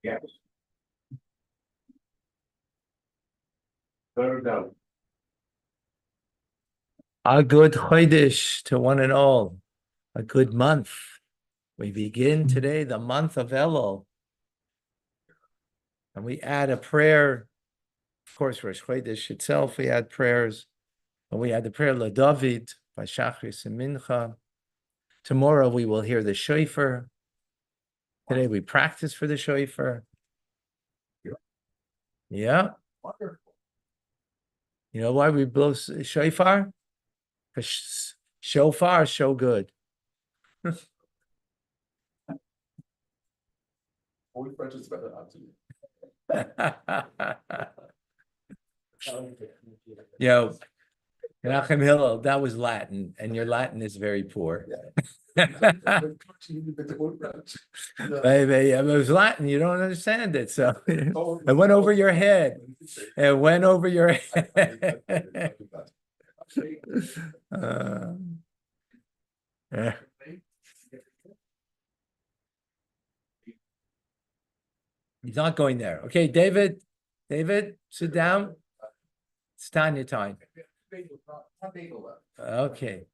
Yeah. Go. A good Chodesh to one and all. A good month. We begin today the month of Elul. And we add a prayer. Of course, Rosh Chodesh itself, we add prayers. And we add the prayer LaDavid by Shachris and Mincha. Tomorrow we will hear the shofar. Today we practice for the shofar. Yeah. You know why we blow shofar? Because shofar, so good. Yo, Menachem Hillel, that was Latin, and your Latin is very poor. It was Latin, you don't understand it, so it went over your head. It went over your head. Yeah. He's not going there. Okay, David, sit down. It's Tanya time. Okay.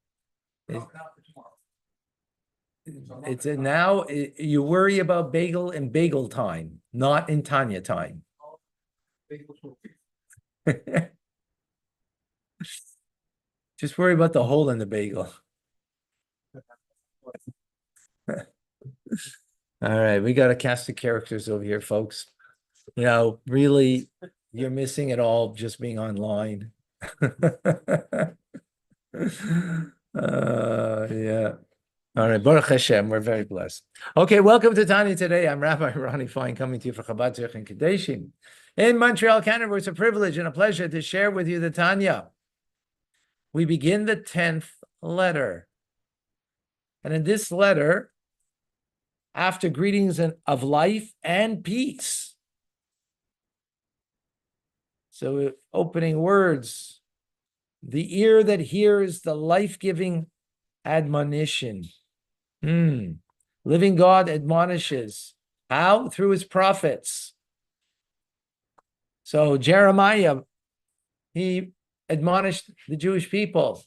It's a now you worry about bagel in bagel time, not in Tanya time. Just worry about the hole in the bagel. All right, we got a cast of characters over here, folks. You know, really, you're missing it all just being online. Yeah. All right, Baruch Hashem, we're very blessed. Okay, welcome to Tanya Today. I'm Rabbi Ronnie Fine, coming to you from Chabad Tzich and Kadeshim in Montreal, Canada. It's a privilege and a pleasure to share with you the Tanya. We begin the 10th letter. And in this letter, after greetings of life and peace, so opening words, the ear that hears the life-giving admonition. Living God admonishes. How? Through his prophets. So Jeremiah, he admonished the Jewish people,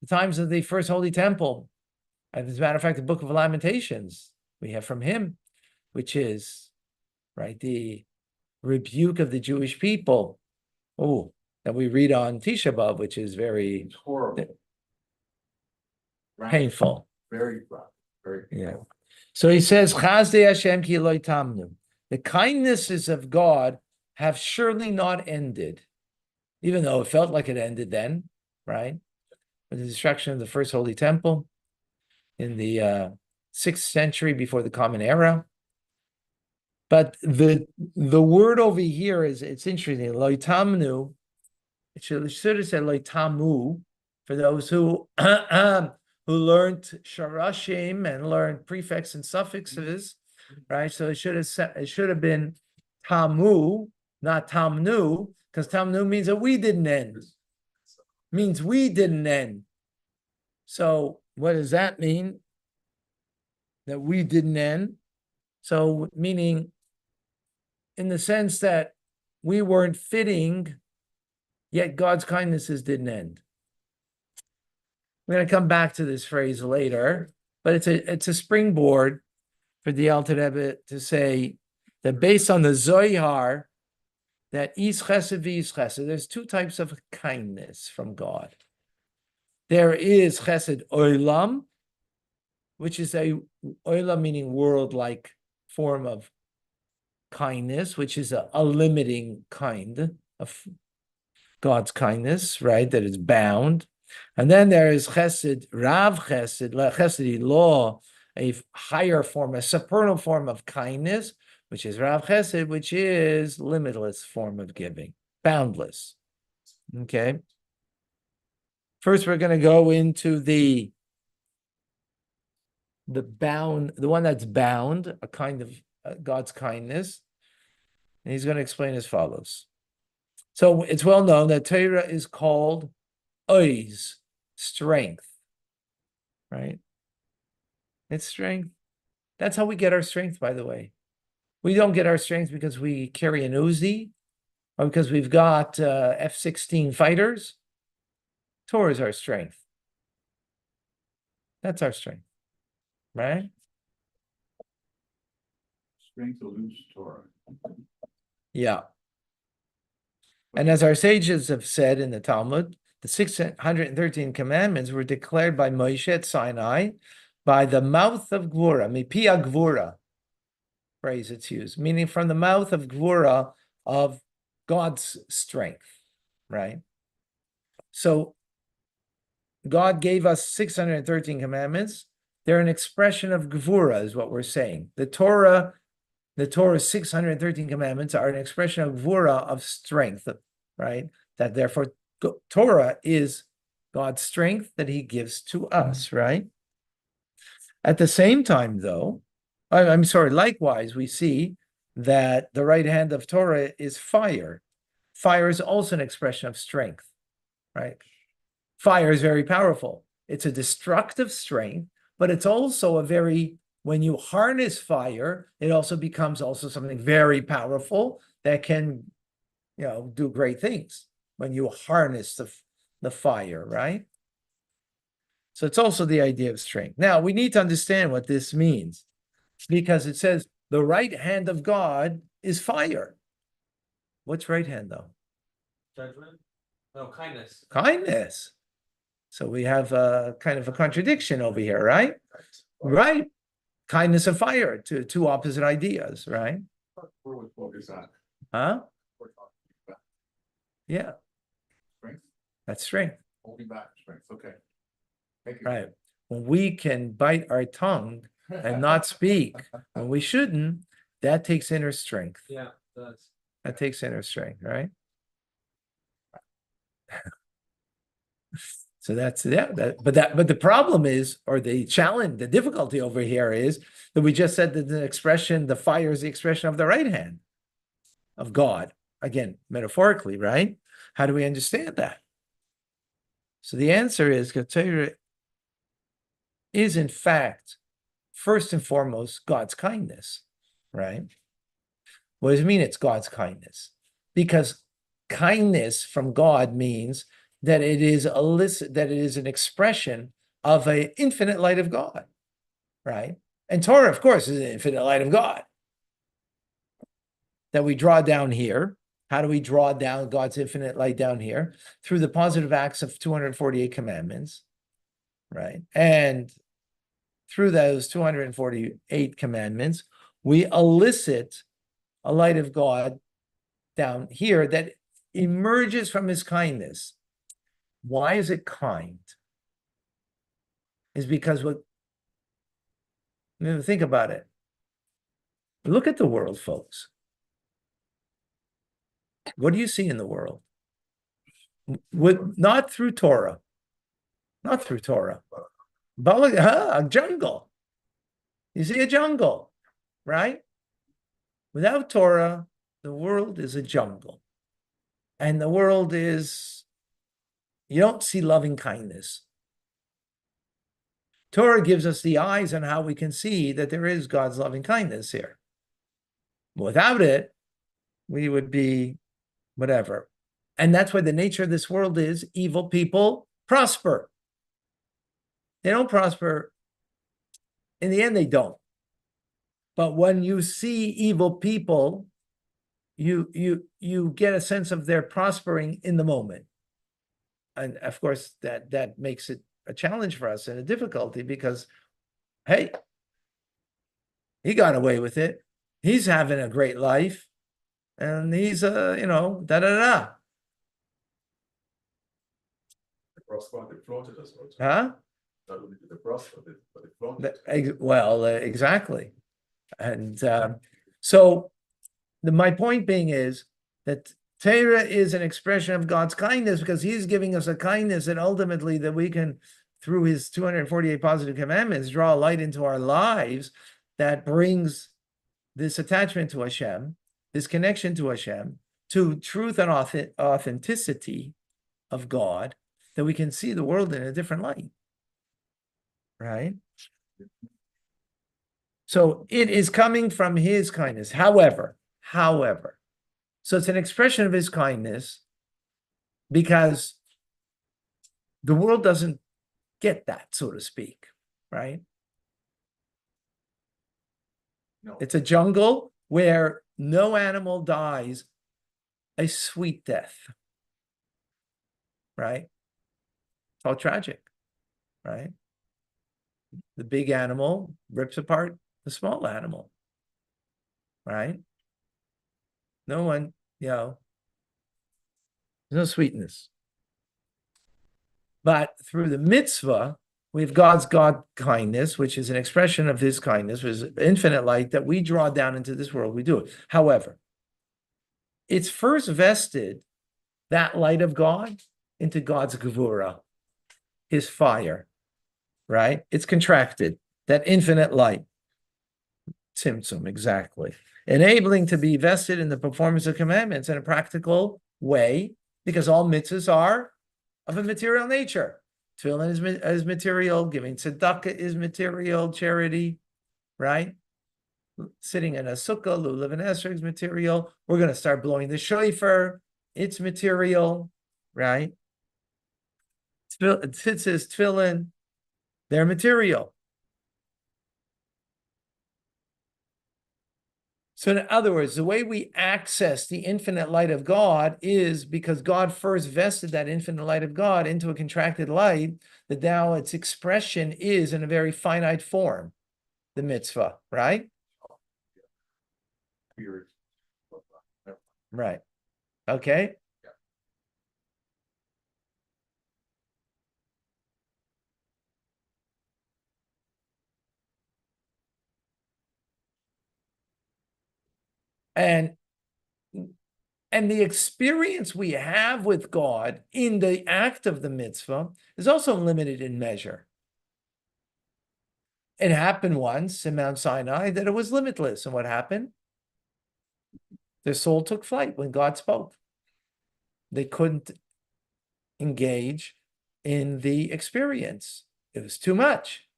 the times of the first Holy Temple. And as a matter of fact, the Book of Lamentations, we have from him, which is, right, the rebuke of the Jewish people. Oh, that we read on Tisha B'Av, which is very horrible, painful. Very rough. Yeah. So he says, Chazdei Hashem ki lo tamnu. The kindnesses of God have surely not ended, even though it felt like it ended then, right? With the destruction of the first Holy Temple in the 6th century before the Common Era. But the word over here is, it's interesting, lo tamnu. It should have said lo tamu for those who who learned sharashim and learned prefix and suffixes, right? So it should have been tamu, not tamnu, because tamnu means that we didn't end. Means we didn't end. So what does that mean? That we didn't end. So meaning in the sense that we weren't fitting, yet God's kindnesses didn't end. We're going to come back to this phrase later, but it's a springboard for the Alter Rebbe to say that based on the Zohar, that is chesed v'is chesed, there's two types of kindness from God. There is chesed olam, which is a olam meaning world-like form of kindness, which is a limiting kind of God's kindness, right? That is bound. And then there is chesed, rav chesed, chesed law, a higher form, a supernal form of kindness, which is rav chesed, which is limitless form of giving, boundless. Okay. First, we're going to go into the bound, the one that's bound, a kind of God's kindness. And he's going to explain as follows. So it's well known that Torah is called oiz, strength, right? It's strength. That's how we get our strength, by the way. We don't get our strength because we carry an Uzi or because we've got F-16 fighters. Torah is our strength. That's our strength, right? Strength to lose Torah. Yeah. And as our sages have said in the Talmud, the 613 commandments were declared by Moshe at Sinai by the mouth of Gvura, mipia Gvura, phrase it's used, meaning from the mouth of Gvura, of God's strength, right? So God gave us 613 commandments. They're an expression of Gvura, is what we're saying. The Torah's 613 commandments are an expression of Gvura, of strength, right? That therefore Torah is God's strength that he gives to us, right? At the same time, though, I'm sorry, likewise, we see that the right hand of Torah is fire. Fire is also an expression of strength, right? Fire is very powerful. It's a destructive strength, but it's also a very, when you harness fire, it also becomes also something very powerful that can, do great things when you harness the fire, right? So it's also the idea of strength. Now, we need to understand what this means because it says the right hand of God is fire. What's right hand, though? Judgment? No, kindness. Kindness. So we have a kind of a contradiction over here, right? Right. Kindness and fire, two opposite ideas, right? Where would focus on? Huh? We're talking about Yeah, strength, that's strength. holding back strength. Okay. Thank you. Right. When we can bite our tongue and not speak when we shouldn't, that takes inner strength. Yeah, that's. That takes inner strength, right? So that's but the problem is, or the challenge, the difficulty over here is that we just said that the fire is the expression of the right hand of God. Again, metaphorically, right? How do we understand that? So the answer is Torah is in fact, first and foremost, God's kindness, right? What does it mean it's God's kindness? Because kindness from God means that it is an expression of an infinite light of God, right? And Torah, of course, is an infinite light of God that we draw down here. How do we draw down God's infinite light down here? Through the positive acts of 248 commandments, right? And through those 248 commandments, we elicit a light of God down here that emerges from his kindness. Why is it kind? Is because think about it. Look at the world, folks. What do you see in the world? Not through Torah. Not through Torah. But a jungle. You see a jungle, right? Without Torah, the world is a jungle. And the world is, you don't see loving kindness. Torah gives us the eyes on how we can see that there is God's loving kindness here. Without it, we would be whatever. And that's why the nature of this world is evil people prosper. They don't prosper. In the end, they don't. But when you see evil people, you get a sense of their prospering in the moment. And of course, that makes it a challenge for us and a difficulty because, hey, he got away with it. He's having a great life. And he's, da-da-da. Huh? Well, exactly. And so my point being is that Torah is an expression of God's kindness because he's giving us a kindness and ultimately that we can, through his 248 positive commandments, draw a light into our lives that brings this attachment to Hashem, this connection to Hashem, to truth and authenticity of God, that we can see the world in a different light, right? So it is coming from his kindness. However, so it's an expression of his kindness because the world doesn't get that, so to speak, right? No. It's a jungle where no animal dies a sweet death, right? It's all tragic, right? The big animal rips apart the small animal, right? No one, there's no sweetness. But through the mitzvah, we have God's God kindness, which is an expression of his kindness, which is infinite light that we draw down into this world. We do it. However, it's first vested, that light of God, into God's gevura, his fire, right? It's contracted, that infinite light. Tzimtzum, exactly. Enabling to be vested in the performance of commandments in a practical way, because all mitzvahs are of a material nature. Tefillin is material, giving tzedakah is material, charity, right? Sitting in a sukkah, lulav and esrog is material. We're going to start blowing the shofar. It's material, right? Tzitzis, tefillin, they're material. So in other words, the way we access the infinite light of God is because God first vested that infinite light of God into a contracted light, that now its expression is in a very finite form, the mitzvah, right? Spirit. Right. Okay. And the experience we have with God in the act of the mitzvah is also limited in measure. It happened once in Mount Sinai that it was limitless. And what happened? Their soul took flight when God spoke. They couldn't engage in the experience. It was too much.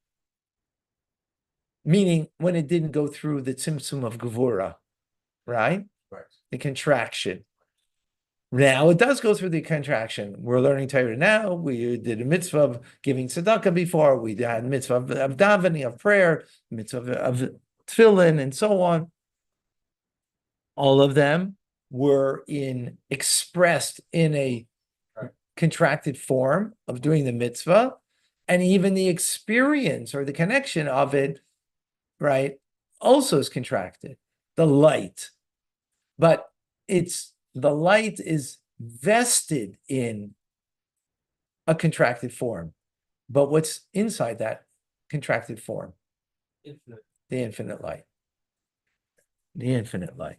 Meaning when it didn't go through the tzimtzum of gevura, right? Right. The contraction. Now it does go through the contraction. We're learning Torah now. We did a mitzvah of giving tzedakah before. We had a mitzvah of davening, of prayer, mitzvah of tefillin, and so on. All of them were expressed in a contracted form of doing the mitzvah, and even the experience or the connection of it, right, also is contracted. The light, but the light is vested in a contracted form. But what's inside that contracted form? Infinite. The infinite light. The infinite light.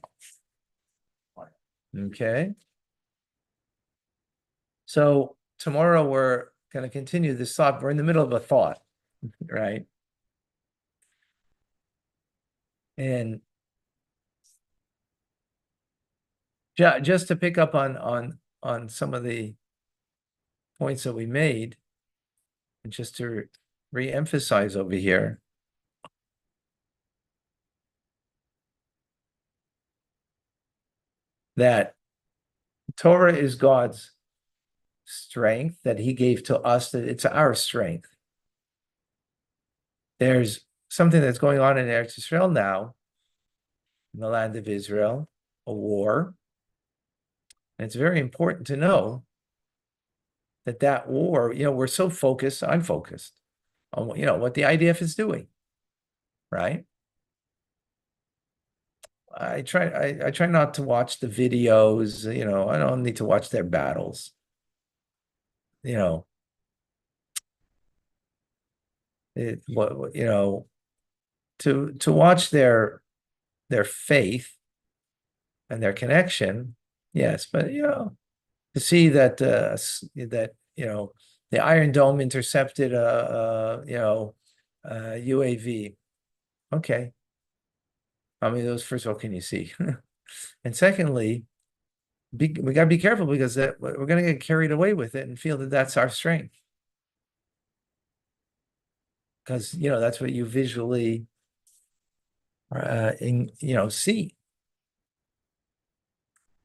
Okay. So tomorrow we're going to continue this thought. We're in the middle of a thought, right? And just to pick up on some of the points that we made, and just to re-emphasize over here, that Torah is God's strength that he gave to us, that it's our strength. There's something that's going on in Eretz Israel now, in the land of Israel, a war. And it's very important to know that war, we're so focused, I'm focused on, what the IDF is doing, right? I try not to watch the videos, I don't need to watch their battles. To watch their faith and their connection, yes, but to see that the Iron Dome intercepted UAV. Okay. How many of those, first of all, can you see? And secondly, we got to be careful because we're going to get carried away with it and feel that that's our strength. Because, that's what you visually see.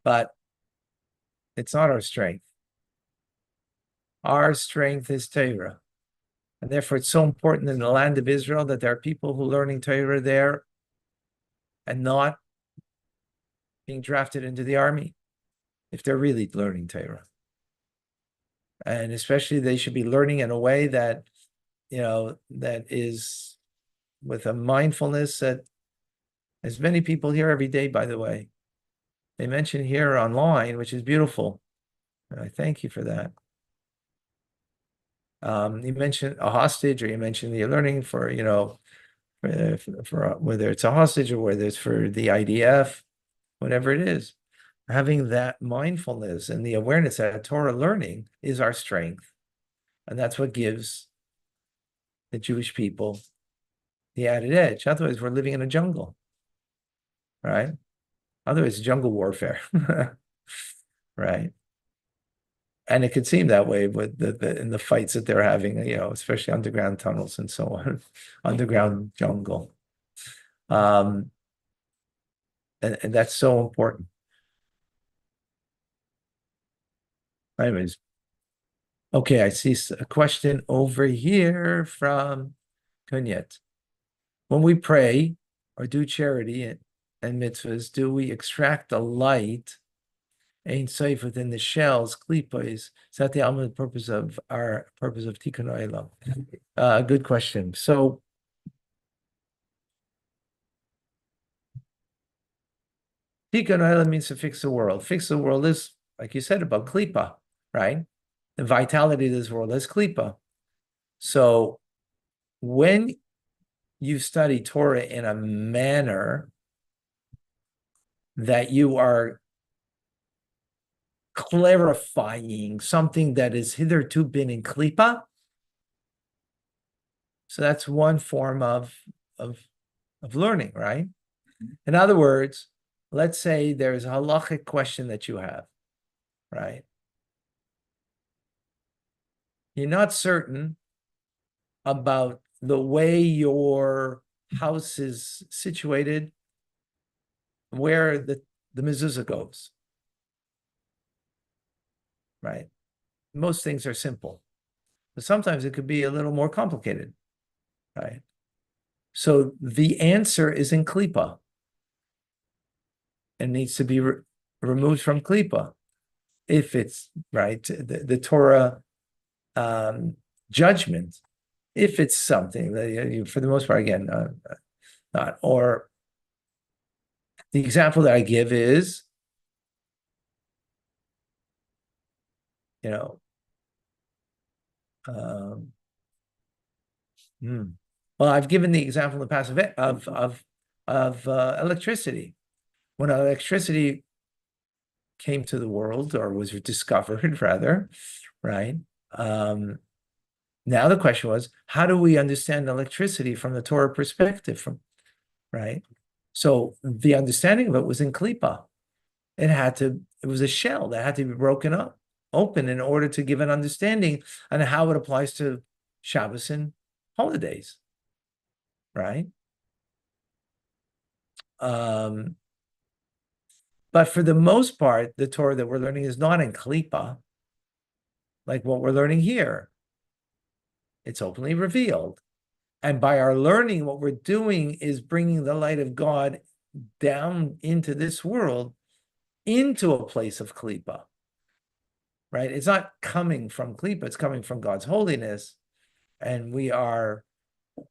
But it's not our strength. Our strength is Torah. And therefore, it's so important in the land of Israel that there are people who are learning Torah there and not being drafted into the army if they're really learning Torah. And especially they should be learning in a way that, that is with a mindfulness that, as many people here every day, by the way, they mention here online, which is beautiful. And I thank you for that. You mentioned a hostage, or you mentioned you're learning for, for whether it's a hostage or whether it's for the IDF, whatever it is. Having that mindfulness and the awareness that Torah learning is our strength. And that's what gives the Jewish people the added edge. Otherwise, we're living in a jungle, right? Otherwise, jungle warfare, right? And it could seem that way with in the fights that they're having, especially underground tunnels and so on, underground jungle. And that's so important. Anyways, okay, I see a question over here from Kunyet. When we pray or do charity and mitzvahs, do we extract the light, Ein Sof, within the shells, klipos? Is that the ultimate purpose of Tikkun Olam? Good question. So, Tikkun Olam means to fix the world. Fix the world is, like you said, about klipa, right? The vitality of this world is klipa. So, when you study Torah in a manner that you are clarifying something that has hitherto been in klipa, so that's one form of learning, right? In other words, let's say there's a halachic question that you have, right? You're not certain about the way your house is situated, where the mezuzah goes, right? Most things are simple, but sometimes it could be a little more complicated, right? So the answer is in klipa and needs to be removed from klipa. If it's right, the Torah judgment, if it's something that for the most part, again, not, or the example that I give is, well, I've given the example in the past of electricity. When electricity came to the world, or was discovered rather, right? Now the question was, how do we understand electricity from the Torah perspective? Right? So the understanding of it was in klipa. It was a shell that had to be broken up, open, in order to give an understanding on how it applies to Shabbos and holidays, right? But for the most part, the Torah that we're learning is not in klipa, like what we're learning here. It's openly revealed. And by our learning, what we're doing is bringing the light of God down into this world, into a place of klipa, right? It's not coming from klipa, it's coming from God's holiness. And we are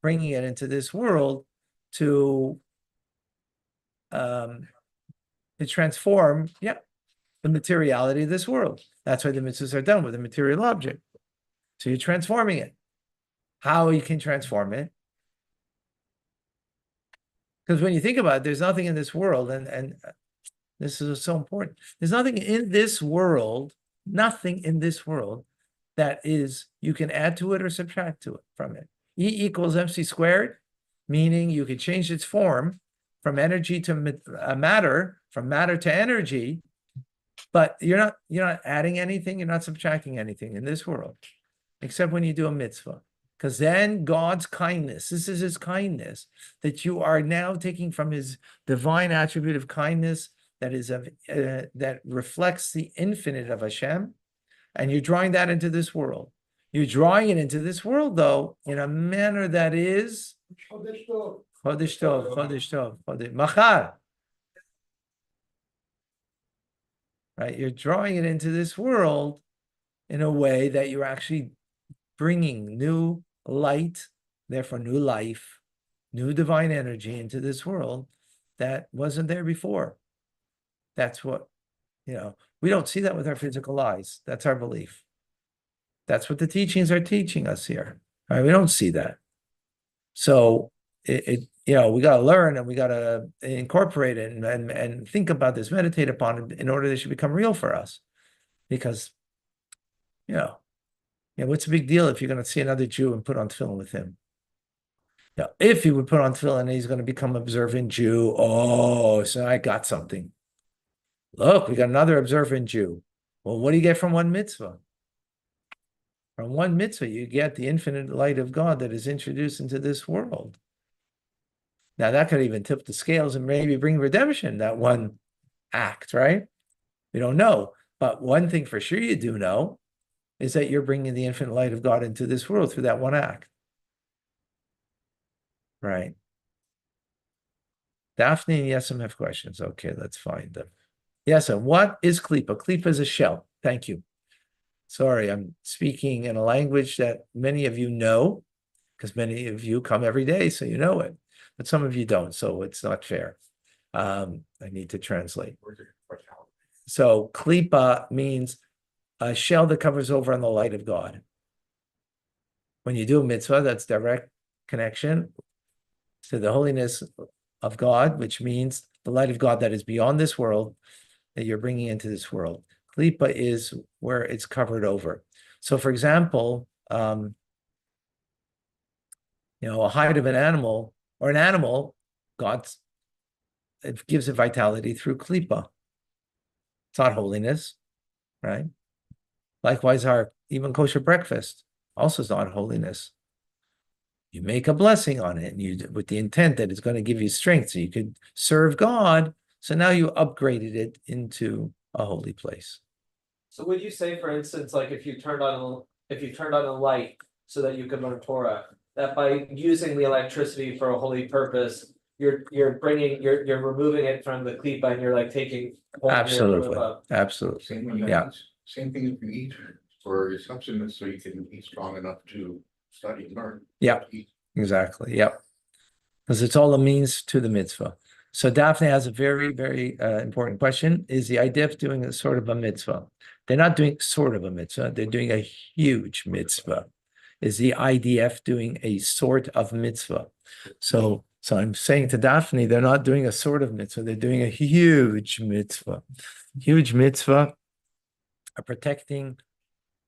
bringing it into this world to transform, the materiality of this world. That's why the mitzvahs are done with a material object. So you're transforming it. How you can transform it? Because when you think about it, there's nothing in this world, and this is so important. There's nothing in this world, that is, you can add to it or subtract to it from it. E equals mc squared, meaning you could change its form from energy to matter, from matter to energy, but you're not adding anything, you're not subtracting anything in this world, except when you do a mitzvah. Because then God's kindness, this is his kindness, that you are now taking from his divine attribute of kindness that is of that reflects the infinite of Hashem, and you're drawing that into this world. You're drawing it into this world, though, in a manner that is Chodesh Tov, Machar. Right? You're drawing it into this world in a way that you're actually bringing new light, therefore new life, new divine energy into this world that wasn't there before. That's what, we don't see that with our physical eyes. That's our belief. That's what the teachings are teaching us here. Right? We don't see that. So we got to learn and we got to incorporate it and think about this, meditate upon it in order that it should become real for us. Because, what's the big deal if you're going to see another Jew and put on tefillin with him? Now, if he would put on tefillin and he's going to become observant Jew, so I got something. Look, we got another observant Jew. Well, what do you get from one mitzvah? From one mitzvah, you get the infinite light of God that is introduced into this world. Now, that could even tip the scales and maybe bring redemption, that one act, right? We don't know. But one thing for sure you do know is that you're bringing the infinite light of God into this world through that one act. Right? Daphne and Yesem have questions. Okay, let's find them. Yesem, what is klipa? Klipa is a shell. Thank you. Sorry, I'm speaking in a language that many of you know, because many of you come every day, so you know it. But some of you don't, so it's not fair. I need to translate. So klipa means a shell that covers over on the light of God. When you do a mitzvah, that's direct connection to the holiness of God, which means the light of God that is beyond this world, that you're bringing into this world. Klipa is where it's covered over. So, for example, a hide of an animal, or an animal, it gives it vitality through klipa. It's not holiness, right? Likewise, our even kosher breakfast also is not holiness. You make a blessing on it, and with the intent that it's going to give you strength, so you could serve God. So now you upgraded it into a holy place. So would you say, for instance, like if you turned on a light so that you could learn Torah, that by using the electricity for a holy purpose, you're removing it from the klipa and you're like taking Absolutely. Same thing if you eat for your substance, so you can eat strong enough to study and learn. Yeah, exactly. Yep. Because it's all a means to the mitzvah. So Daphne has a very, very important question. Is the IDF doing a sort of a mitzvah? They're not doing sort of a mitzvah. They're doing a huge mitzvah. Is the IDF doing a sort of mitzvah? So I'm saying to Daphne, they're not doing a sort of mitzvah. They're doing a huge mitzvah. Huge mitzvah of protecting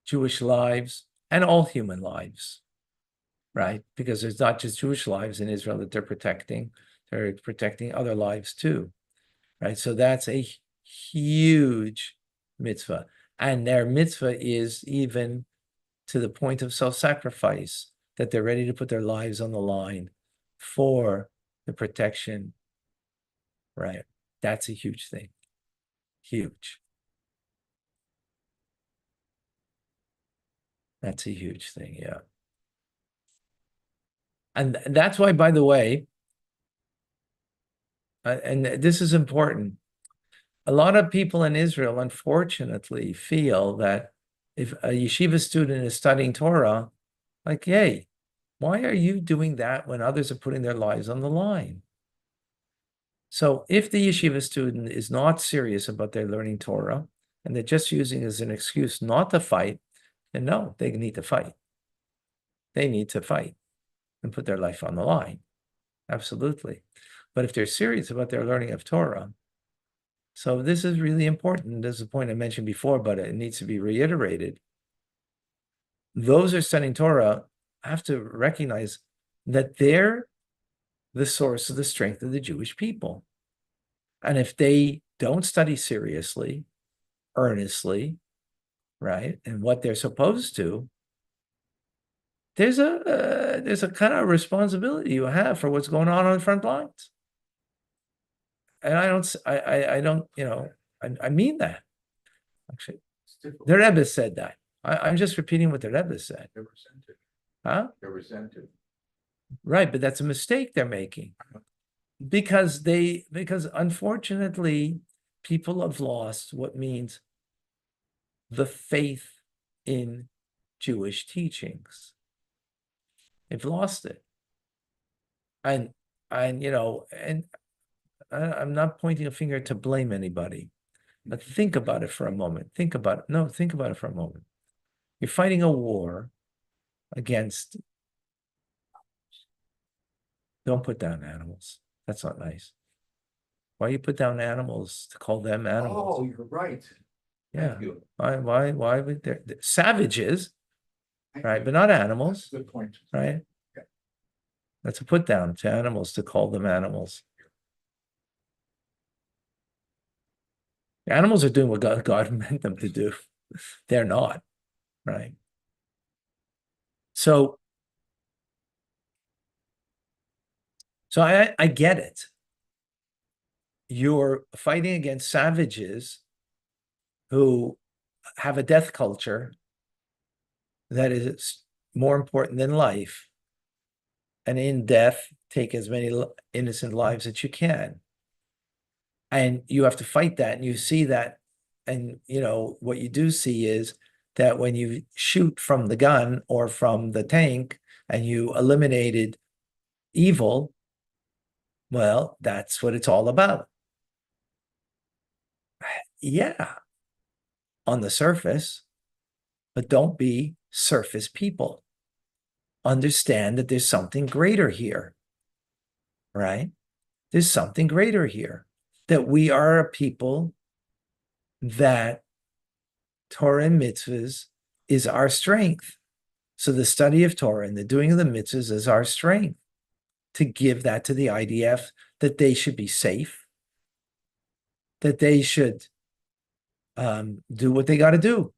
Jewish lives and all human lives, right? Because there's not just Jewish lives in Israel that they're protecting other lives too, right? So that's a huge mitzvah. And their mitzvah is even to the point of self-sacrifice, that they're ready to put their lives on the line for the protection, right? That's a huge thing. Huge. That's a huge thing, yeah. And that's why, by the way, and this is important, a lot of people in Israel, unfortunately, feel that if a yeshiva student is studying Torah, like, hey, why are you doing that when others are putting their lives on the line? So if the yeshiva student is not serious about their learning Torah, and they're just using it as an excuse not to fight, then no, they need to fight. They need to fight and put their life on the line. Absolutely. But if they're serious about their learning of Torah, so this is really important. This is a point I mentioned before, but it needs to be reiterated. Those who are studying Torah have to recognize that they're the source of the strength of the Jewish people. And if they don't study seriously, earnestly, right, and what they're supposed to, there's a kind of responsibility you have for what's going on the front lines. And I don't, I mean that. Actually, It's difficult. the Rebbe said that. I'm just repeating what the Rebbe said. They're resented. Huh? They're resented. Right, but that's a mistake they're making. Because unfortunately, people have lost what means the faith in Jewish teachings. They've lost it. And I'm not pointing a finger to blame anybody, but think about it for a moment. Think about it for a moment. You're fighting a war against, don't put down animals. That's not nice. Why you put down animals to call them animals? Oh, you're right. Yeah. Thank you. Why would they're savages, Thank right? you. But not That's animals, a good point. right? Yeah. That's a put down to animals to call them animals. Animals are doing what God meant them to do. They're not, right? So I get it. You're fighting against savages who have a death culture that is more important than life. And in death, take as many innocent lives as you can. And you have to fight that. And you see that. And, what you do see is that when you shoot from the gun or from the tank and you eliminated evil, well, that's what it's all about. Yeah, on the surface, but don't be surface people. Understand that there's something greater here, right? There's something greater here, that we are a people that Torah and mitzvahs is our strength. So the study of Torah and the doing of the mitzvahs is our strength, to give that to the IDF, that they should be safe, that they should do what they got to do.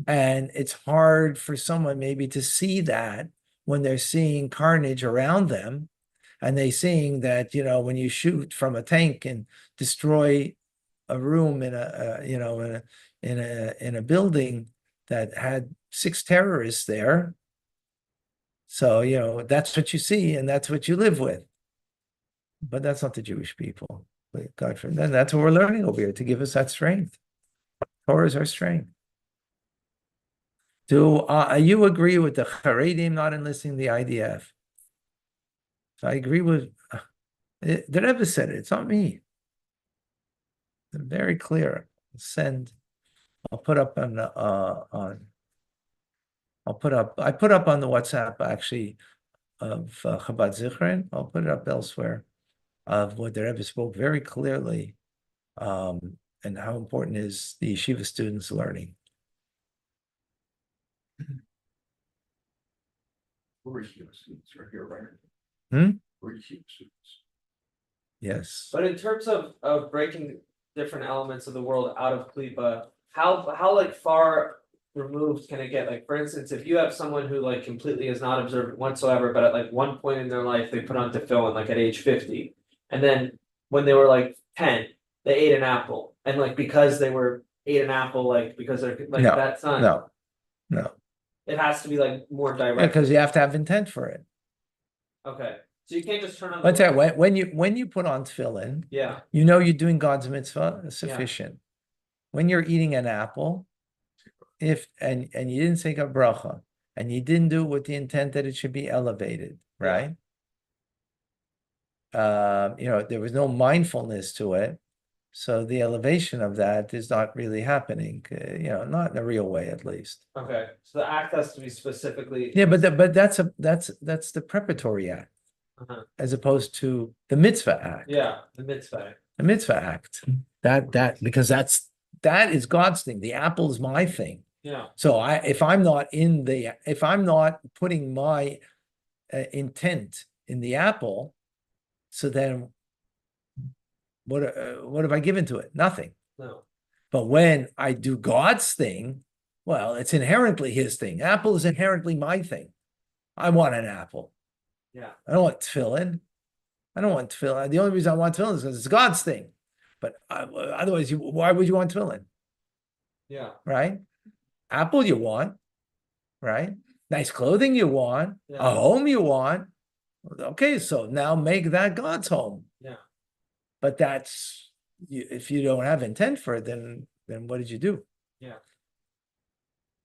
And it's hard for someone maybe to see that when they're seeing carnage around them, and they seeing that, when you shoot from a tank and destroy a room in a building that had 6 terrorists there. So, that's what you see and that's what you live with. But that's not the Jewish people. God forbid. And that's what we're learning over here, to give us that strength. Torah is our strength. Do you agree with the Haredim not enlisting the IDF? So I agree with the Rebbe said it. It's not me. They're very clear. I'll put up I put up on the WhatsApp actually of Chabad Zichron. I'll put it up elsewhere of what the Rebbe spoke very clearly, and how important is the yeshiva students learning. We're yeshiva students right here, right? We're yeshiva students. Yes. But in terms of breaking different elements of the world out of Klipa, how like far removed can it get? Like, for instance, if you have someone who like completely is not observant whatsoever, but at like one point in their life they put on tefillin, like at age 50, and then when they were like 10, they ate an apple, and like because they ate an apple, like because they're like No, that's not No. It has to be like more Yeah, direct. because you have to have intent for it. Okay, so you can't just turn on. Let's say when you put on tefillin, Yeah. you're doing God's mitzvah, sufficient. When you're eating an apple, and you didn't say a bracha, and you didn't do it with the intent that it should be elevated, right? There was no mindfulness to it, so the elevation of that is not really happening. Not in a real way, at least. Okay, so the act has to be specifically. Yeah, but that's the preparatory act, as opposed to the mitzvah act. Yeah, the mitzvah. The mitzvah act. Because that is God's thing. The apple is my thing. Yeah. So if I'm not putting my intent in the apple, so then what have I given to it? Nothing. No. But when I do God's thing, Well, it's inherently his thing. Apple is inherently my thing. I want an apple. Yeah. I don't want tefillin. I don't want tefillin. The only reason I want tefillin is because it's God's thing. But otherwise, why would you want tefillin? Yeah. Right? Apple you want, right? Nice clothing you want, Yeah. a home you want. Okay, so now make that God's home. Yeah. But that's if you don't have intent for it, then what did you do? Yeah.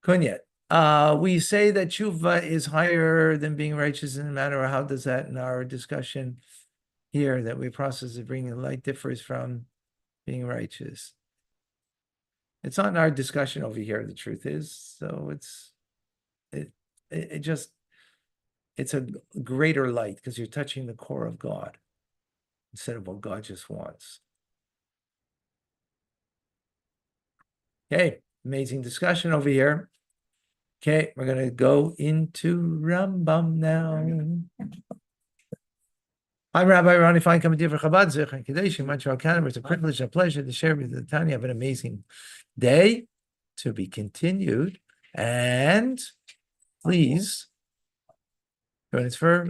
Kunyat. We say that tshuva is higher than being righteous in the matter. How does that in our discussion here that we process of bringing light differs from being righteous? It's not in our discussion over here, the truth is. So it just, it's a greater light because you're touching the core of God instead of what God just wants. Okay, amazing discussion over here. Okay, we're going to go into Rambam now. I'm Rabbi Ronnie Fine, coming to you for Chabad Zich and Kadesh, Montreal, Canada. It's a privilege and a pleasure to share with you, Tanya. Have an amazing day to be continued. And please join us for